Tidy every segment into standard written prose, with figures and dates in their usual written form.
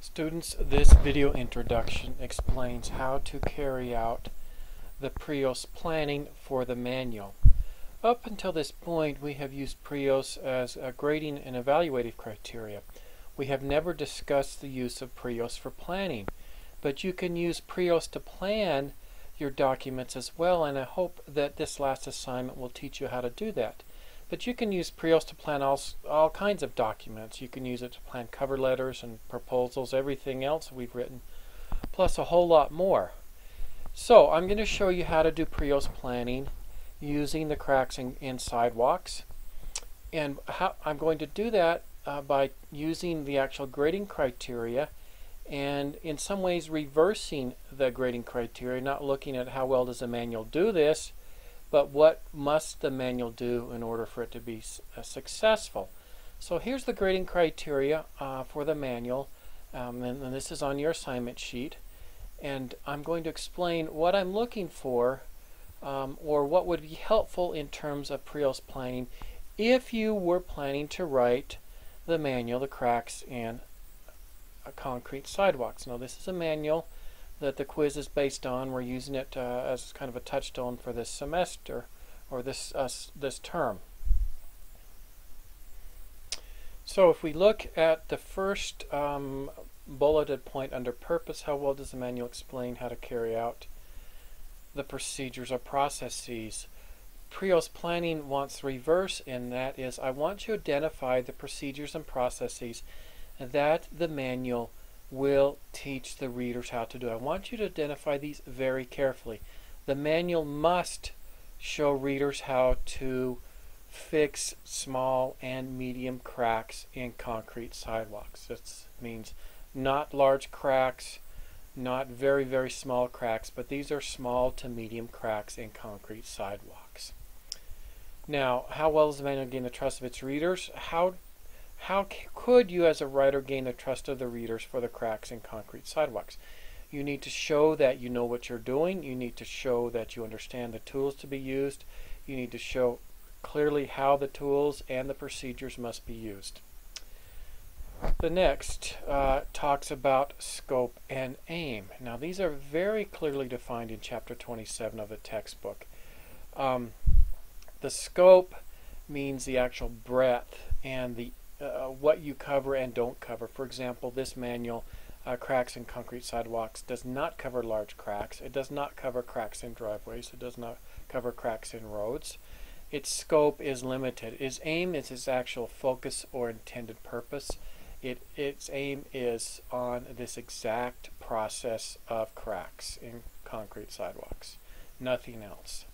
Students, this video introduction explains how to carry out the PRIOS planning for the manual. Up until this point, we have used PRIOS as a grading and evaluative criteria. We have never discussed the use of PRIOS for planning, but you can use PRIOS to plan your documents as well, and I hope that this last assignment will teach you how to do that. But you can use PRIOS to plan all kinds of documents. You can use it to plan cover letters and proposals, everything else we've written, plus a whole lot more. So I'm going to show you how to do PRIOS planning using the cracks in sidewalks. And I'm going to do that by using the actual grading criteria and in some ways reversing the grading criteria, not looking at how well does the manual do this, but what must the manual do in order for it to be successful. So here's the grading criteria for the manual, and this is on your assignment sheet. And I'm going to explain what I'm looking for or what would be helpful in terms of PRIOS planning if you were planning to write the manual, the cracks in concrete sidewalks. Now this is a manual that the quiz is based on. We're using it as kind of a touchstone for this semester or this term. So if we look at the first bulleted point under purpose, how well does the manual explain how to carry out the procedures or processes? PRIOS planning wants reverse, and that is I want you to identify the procedures and processes that the manual will teach the readers how to do. I want you to identify these very carefully. The manual must show readers how to fix small and medium cracks in concrete sidewalks. That means not large cracks, not very, very small cracks, but these are small to medium cracks in concrete sidewalks. Now, how well does the manual gain the trust of its readers? How could you as a writer gain the trust of the readers for the cracks in concrete sidewalks? You need to show that you know what you're doing. You need to show that you understand the tools to be used. You need to show clearly how the tools and the procedures must be used. The next talks about scope and aim. Now these are very clearly defined in chapter 27 of the textbook. The scope means the actual breadth and the what you cover and don't cover. For example, this manual, cracks in concrete sidewalks, does not cover large cracks. It does not cover cracks in driveways. It does not cover cracks in roads. Its scope is limited. Its aim is its actual focus or intended purpose. Its aim is on this exact process of cracks in concrete sidewalks, nothing else.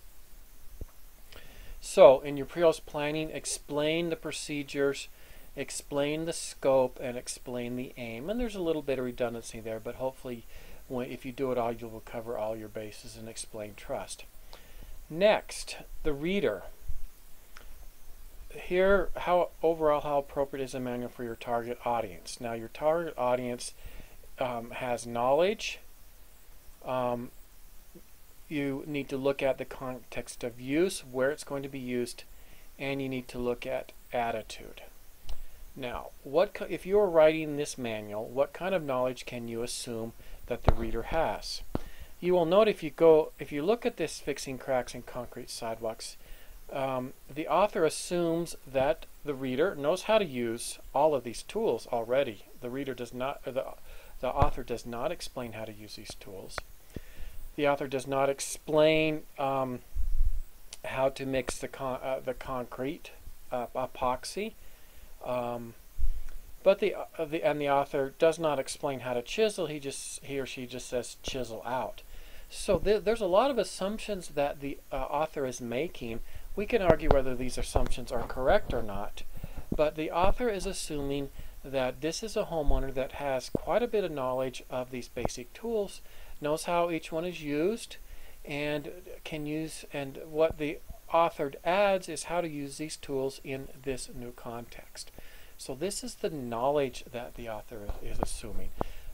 So in your PRIOS planning, explain the procedures, explain the scope, and explain the aim. And there's a little bit of redundancy there, but hopefully if you do it all, you will cover all your bases and explain trust. Next, the reader. Here, overall how appropriate is the manual for your target audience? Now your target audience has knowledge. You need to look at the context of use, where it's going to be used, and you need to look at attitude. Now, if you are writing this manual, what kind of knowledge can you assume that the reader has? You will note if you look at this fixing cracks in concrete sidewalks, the author assumes that the reader knows how to use all of these tools already. The reader does not, or the author does not explain how to use these tools. The author does not explain how to mix the concrete epoxy, but the author does not explain how to chisel. He or she just says chisel out. So there's a lot of assumptions that the author is making. We can argue whether these assumptions are correct or not, but the author is assuming that this is a homeowner that has quite a bit of knowledge of these basic tools, knows how each one is used, and can use, and what the author adds is how to use these tools in this new context. So this is the knowledge that the author is assuming.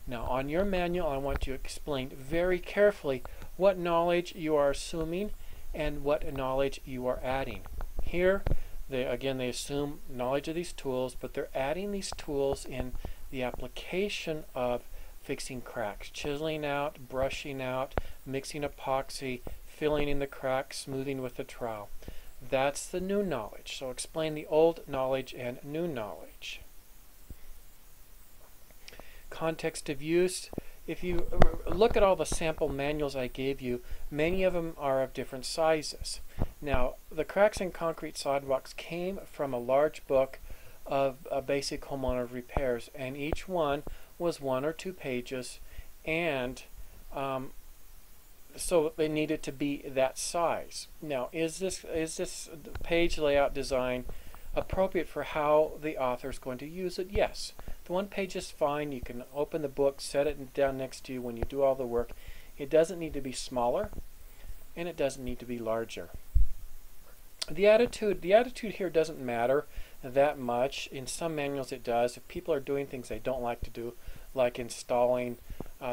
Now on your manual, I want you to explain very carefully what knowledge you are assuming and what knowledge you are adding. Here, they assume knowledge of these tools, but they're adding these tools in the application of fixing cracks, chiseling out, brushing out, mixing epoxy, filling in the cracks, smoothing with the trowel. That's the new knowledge. So explain the old knowledge and new knowledge. Context of use. If you look at all the sample manuals I gave you, many of them are of different sizes. Now, the Cracks in Concrete Sidewalks came from a large book of basic homeowner repairs, and each one was 1 or 2 pages, and so they needed to be that size. Now, is this page layout design appropriate for how the author is going to use it? Yes. The 1 page is fine. You can open the book, set it down next to you when you do all the work. It doesn't need to be smaller, and it doesn't need to be larger. The attitude here doesn't matter that much. In some manuals it does. If people are doing things they don't like to do, like installing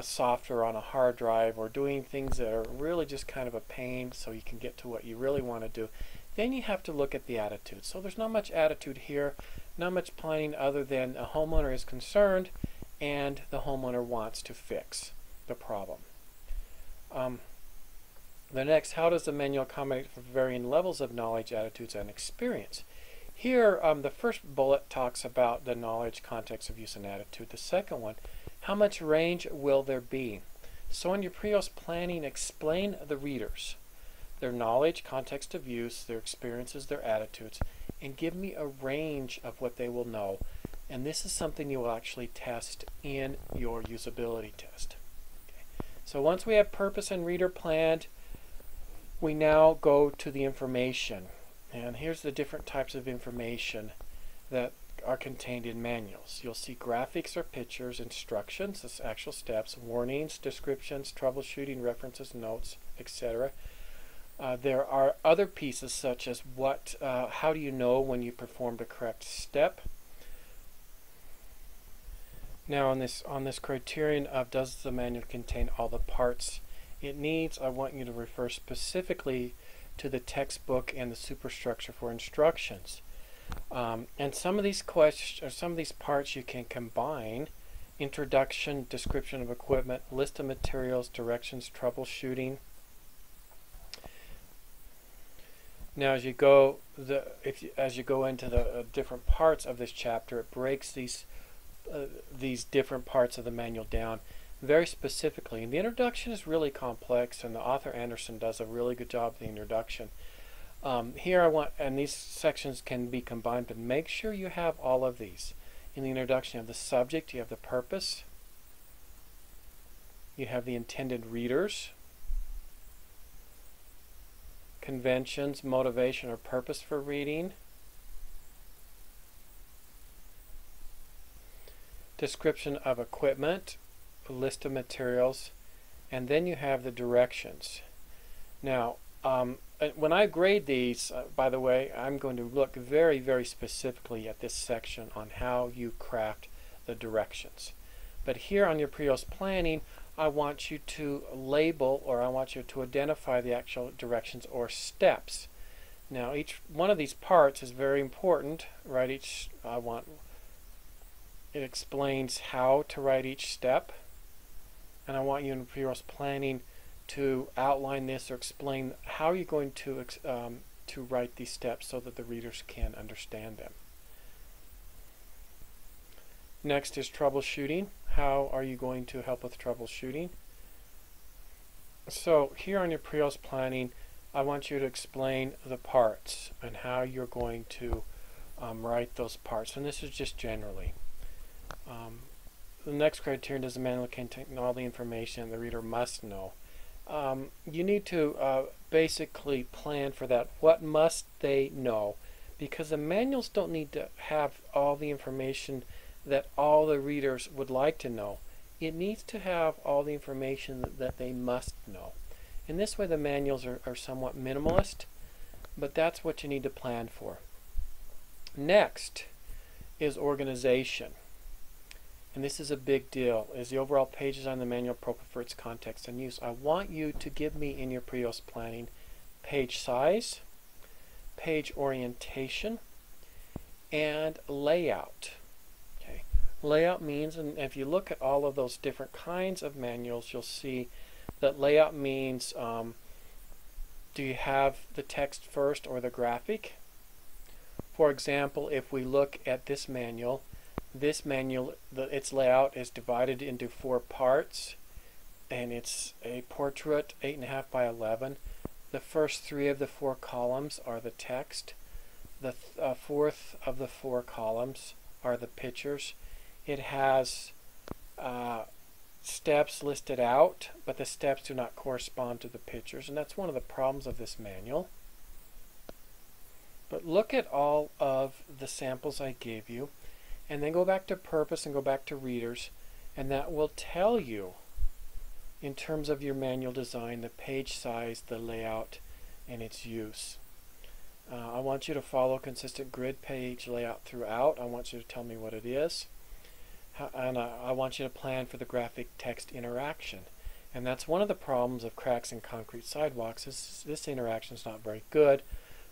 software on a hard drive or doing things that are really just kind of a pain so you can get to what you really want to do, then you have to look at the attitude. So there's not much attitude here, not much planning other than a homeowner is concerned and the homeowner wants to fix the problem. The next, how does the manual accommodate for varying levels of knowledge, attitudes, and experience? Here, the first bullet talks about the knowledge, context of use, and attitude. The second one, how much range will there be? So in your PRIOS planning, explain the readers, their knowledge, context of use, their experiences, their attitudes, and give me a range of what they will know. And this is something you will actually test in your usability test. Okay. So once we have purpose and reader planned, we now go to the information. And here's the different types of information that are contained in manuals. You'll see graphics or pictures, instructions, that's actual steps, warnings, descriptions, troubleshooting, references, notes, etc. There are other pieces such as how do you know when you performed a correct step? Now on this criterion of does the manual contain all the parts it needs, I want you to refer specifically to the textbook and the superstructure for instructions. And some of these questions, or some of these parts you can combine: introduction, description of equipment, list of materials, directions, troubleshooting. Now as you go into the different parts of this chapter, it breaks these different parts of the manual down very specifically. And the introduction is really complex, and the author Anderson does a really good job of the introduction. And these sections can be combined, but make sure you have all of these. In the introduction, you have the subject, you have the purpose, you have the intended readers, conventions, motivation or purpose for reading, description of equipment, a list of materials, and then you have the directions. Now, when I grade these, by the way, I'm going to look very, very specifically at this section on how you craft the directions. But here on your PRIOS planning, I want you to label, or I want you to identify the actual directions or steps. Now, each one of these parts is very important, right? It explains how to write each step, and I want you in PRIOS planning to outline this or explain how you're going to write these steps so that the readers can understand them. Next is troubleshooting. How are you going to help with troubleshooting? So here on your PRIOS planning, I want you to explain the parts and how you're going to write those parts. And this is just generally. The next criterion, does the manual contain all the information the reader must know? You need to basically plan for that. What must they know? Because the manuals don't need to have all the information that all the readers would like to know. It needs to have all the information that they must know. In this way, the manuals are somewhat minimalist, but that's what you need to plan for. Next is organization. And this is a big deal. Is the overall pages on the manual appropriate for its context and use? I want you to give me in your PRIOS planning page size, page orientation, and layout. Okay. Layout means, and if you look at all of those different kinds of manuals, you'll see that layout means do you have the text first or the graphic? For example, if we look at this manual, its layout is divided into 4 parts, and it's a portrait 8.5 by 11. The first 3 of the 4 columns are the text. The fourth of the 4 columns are the pictures. It has steps listed out, but the steps do not correspond to the pictures, and that's one of the problems of this manual. But look at all of the samples I gave you, and then go back to purpose and go back to readers, and that will tell you, in terms of your manual design, the page size, the layout, and its use. I want you to follow consistent grid page layout throughout. I want you to tell me what it is. And I want you to plan for the graphic text interaction. And that's one of the problems of cracks in concrete sidewalks, is this interaction is not very good.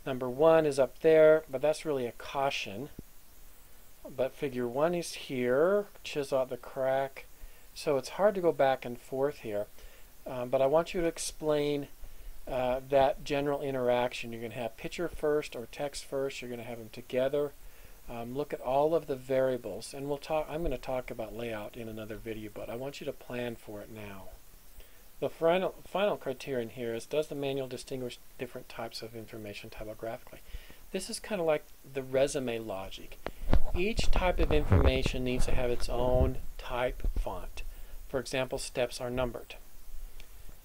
Number 1 is up there, but that's really a caution. But figure 1 is here, chisel out the crack. So it's hard to go back and forth here. But I want you to explain that general interaction. You're going to have picture first or text first. You're going to have them together. Look at all of the variables, and I'm going to talk about layout in another video, but I want you to plan for it now. The final criterion here is, does the manual distinguish different types of information typographically? This is kind of like the resume logic. Each type of information needs to have its own type font. For example, steps are numbered.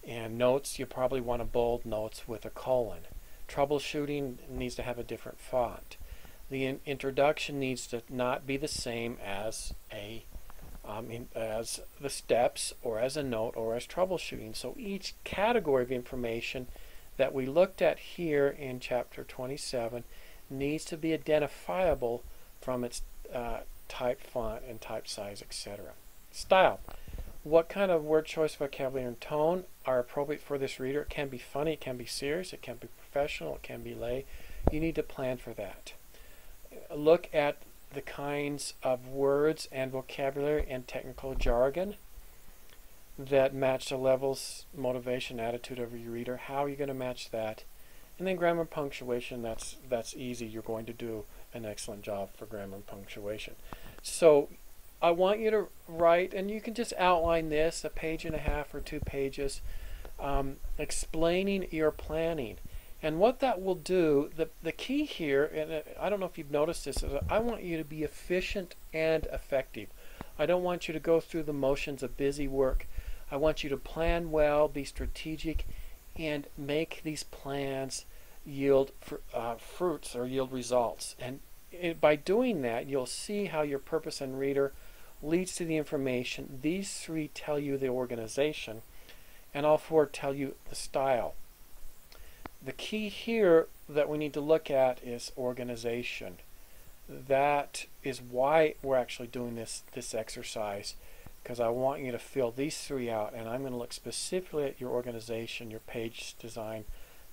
And notes, you probably want to bold notes with a colon. Troubleshooting needs to have a different font. The introduction needs to not be the same as as the steps, or as a note, or as troubleshooting. So each category of information that we looked at here in chapter 27 needs to be identifiable from its type font and type size, etc. Style. What kind of word choice, vocabulary, and tone are appropriate for this reader? It can be funny, it can be serious, it can be professional, it can be lay. You need to plan for that. Look at the kinds of words and vocabulary and technical jargon that match the levels, motivation, attitude of your reader. How are you going to match that? And then grammar and punctuation, that's easy. You're going to do an excellent job for grammar and punctuation. So I want you to write, and you can just outline this, 1.5 pages or 2 pages, explaining your planning. And what that will do, the key here, and I don't know if you've noticed this, is I want you to be efficient and effective. I don't want you to go through the motions of busy work. I want you to plan well, be strategic, and make these plans yield fruits or yield results. And by doing that, you'll see how your purpose and reader leads to the information. These 3 tell you the organization, and all 4 tell you the style. The key here that we need to look at is organization. That is why we're actually doing this exercise, because I want you to fill these 3 out, and I'm going to look specifically at your organization, your page design,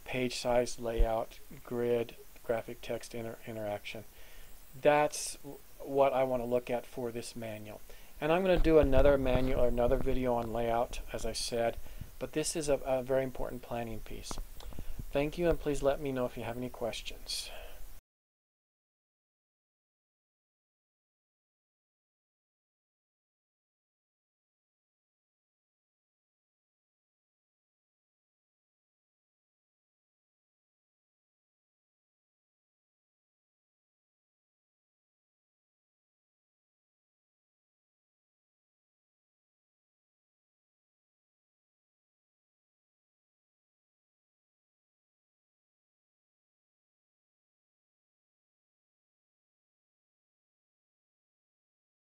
page size, layout, grid, graphic text interaction. That's what I want to look at for this manual. And I'm going to do another manual or another video on layout, as I said, but this is a very important planning piece. Thank you, and please let me know if you have any questions.